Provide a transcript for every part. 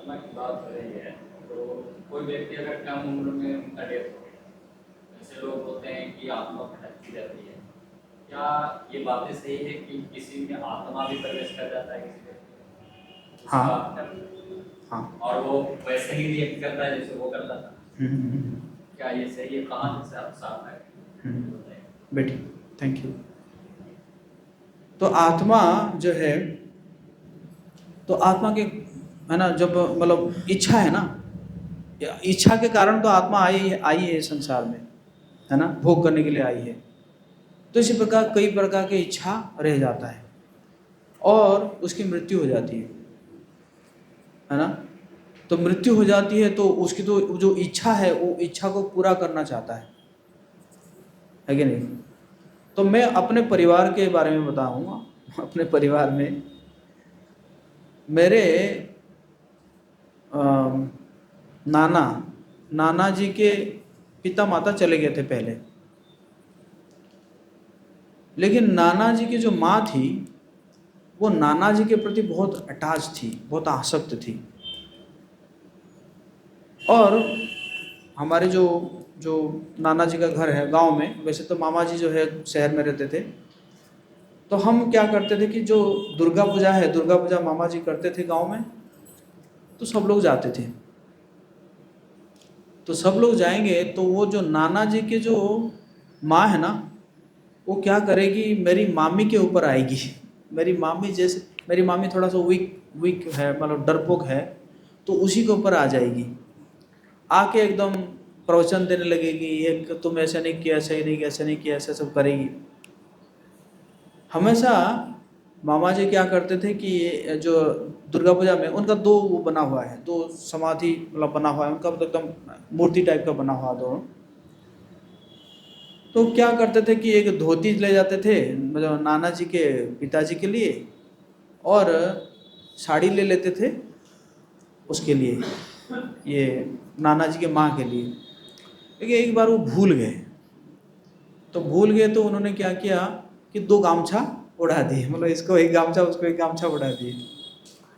आत्मा की बात हो रही है, तो कोई व्यक्ति अगर कम उम्र में उनका डेथ हो गया, ऐसे लोग होते हैं कि आत्मा भटकती रहती है। क्या ये बातें सही है कि किसी में आत्मा भी प्रवेश कर जाता है किसी व्यक्ति में, हाँ उसका, हाँ। और वो वैसे ही रिएक्ट करता है जैसे वो करता था? हम्म। क्या ये सही है? कहाँ से आप साफ है? बेटी, थैंक यू। तो आत्मा जो है, तो आत्मा के, है ना, जब मतलब इच्छा है ना, इच्छा के कारण तो आत्मा आई है संसार में, है ना, भोग करने के लिए आई है। तो इसी प्रकार कई प्रकार की इच्छा रह जाता है और उसकी मृत्यु हो जाती है ना। तो मृत्यु हो जाती है तो उसकी तो जो इच्छा है वो इच्छा को पूरा करना चाहता है कि नहीं। तो मैं अपने परिवार के बारे में बताऊंगा। अपने परिवार में मेरे नाना नाना जी के पिता माता चले गए थे पहले, लेकिन नाना जी की जो माँ थी वो नाना जी के प्रति बहुत अटैच थी, बहुत आसक्त थी। और हमारे जो जो नाना जी का घर है गांव में, वैसे तो मामा जी जो है शहर में रहते थे, तो हम क्या करते थे कि जो दुर्गा पूजा है, दुर्गा पूजा मामा जी करते थे गांव में, तो सब लोग जाते थे। तो सब लोग जाएंगे तो वो जो नाना जी के जो माँ है ना, वो क्या करेगी, मेरी मामी के ऊपर आएगी। मेरी मामी जैसे, मेरी मामी थोड़ा सा वीक वीक है, मतलब डरपोक है, तो उसी के ऊपर आ जाएगी, आके एकदम प्रवचन देने लगेगी, एक तुम ऐसा नहीं किया, सही नहीं किया, ऐसा नहीं किया, ऐसा सब करेगी। हमेशा मामा जी क्या करते थे कि ये जो दुर्गा पूजा में उनका दो वो बना हुआ है, दो समाधि मतलब बना हुआ है उनका, मतलब एकदम मूर्ति टाइप का बना हुआ दोनों। तो क्या करते थे कि एक धोती ले जाते थे मतलब नाना जी के पिताजी के लिए, और साड़ी ले लेते थे उसके लिए, ये नाना जी के माँ के लिए। लेकिन एक बार वो भूल गए, तो भूल गए तो उन्होंने क्या किया कि दो गामछा उड़ा दिए, मतलब इसको एक गामछा उसको एक गामछा उड़ा दिए।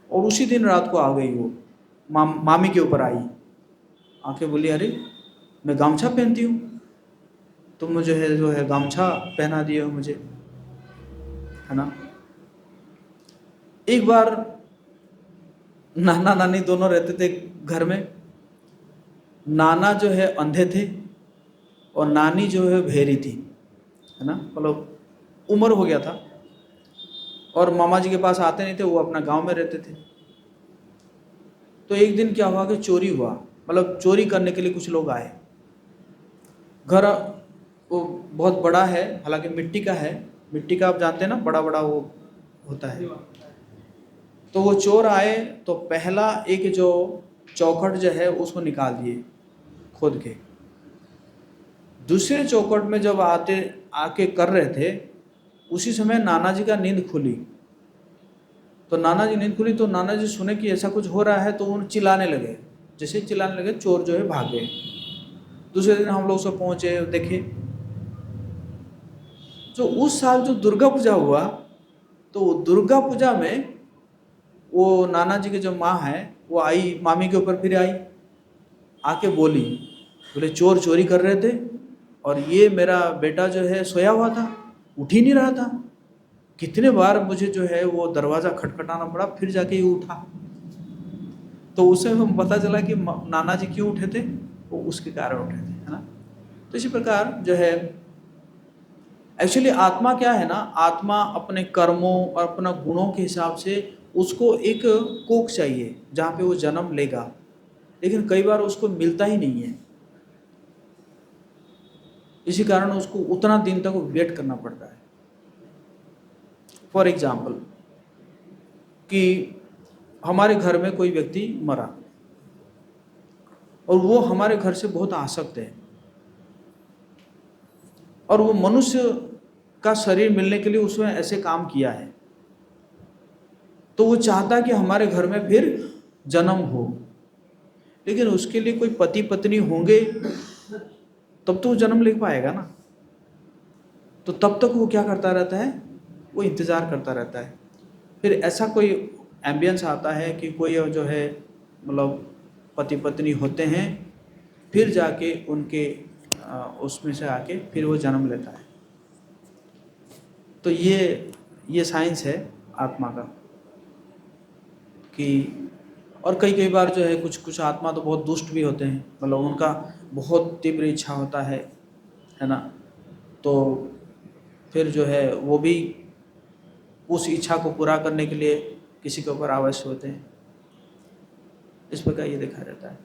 और उसी दिन रात को आ गई वो, मामी के ऊपर आई, आके बोली अरे मैं गामछा पहनती हूँ, तुम मुझे है जो है गामछा पहना दिए हो मुझे, है ना। एक बार नाना नानी दोनों रहते थे घर में। नाना जो है अंधे थे और नानी जो है भेरी थी, है ना, मतलब उम्र हो गया था, और मामा जी के पास आते नहीं थे, वो अपना गांव में रहते थे। तो एक दिन क्या हुआ कि चोरी हुआ, मतलब चोरी करने के लिए कुछ लोग आए। घर वो बहुत बड़ा है, हालांकि मिट्टी का है, मिट्टी का आप जानते हैं ना, बड़ा बड़ा वो होता है। तो वो चोर आए तो पहला एक जो चौखट जो है उसको निकाल दिए खोद के। दूसरे चौखट में जब आते आके कर रहे थे, उसी समय नाना जी का नींद खुली। तो नाना जी नींद खुली तो नाना जी सुने कि ऐसा कुछ हो रहा है, तो उन चिल्लाने लगे। जैसे ही चिल्लाने लगे चोर जो है भाग गए। दूसरे दिन हम लोग सब पहुंचे, देखे जो उस साल जो दुर्गा पूजा हुआ, तो दुर्गा पूजा में वो नाना जी के जो माँ है वो आई मामी के ऊपर, फिर आई आके बोली, बोले चोर चोरी कर रहे थे और ये मेरा बेटा जो है सोया हुआ था, उठ ही नहीं रहा था। कितने बार मुझे जो है वो दरवाज़ा खटखटाना पड़ा, फिर जाके ये उठा। तो उससे हम पता चला कि नाना जी क्यों उठे थे, वो उसके कारण उठे थे, है ना। तो इसी प्रकार जो है एक्चुअली आत्मा क्या है ना, आत्मा अपने कर्मों और अपना गुणों के हिसाब से उसको एक कोख चाहिए जहाँ पे वो जन्म लेगा, लेकिन कई बार उसको मिलता ही नहीं है। इसी कारण उसको उतना दिन तक वेट करना पड़ता है। फॉर एग्जाम्पल कि हमारे घर में कोई व्यक्ति मरा और वो हमारे घर से बहुत आसक्त है, और वो मनुष्य का शरीर मिलने के लिए उसने ऐसे काम किया है, तो वो चाहता है कि हमारे घर में फिर जन्म हो। लेकिन उसके लिए कोई पति पत्नी होंगे तब तो वो जन्म ले पाएगा ना। तो तब तक वो क्या करता रहता है, वो इंतज़ार करता रहता है। फिर ऐसा कोई एम्बियंस आता है कि कोई जो है मतलब पति पत्नी होते हैं, फिर जाके उनके उसमें से आके फिर वो जन्म लेता है। तो ये साइंस है आत्मा का कि, और कई बार जो है कुछ आत्मा तो बहुत दुष्ट भी होते हैं, मतलब उनका बहुत तीव्र इच्छा होता है ना, तो फिर जो है वो भी उस इच्छा को पूरा करने के लिए किसी के ऊपर अवश्य होते हैं। इस प्रकार ये देखा जाता है।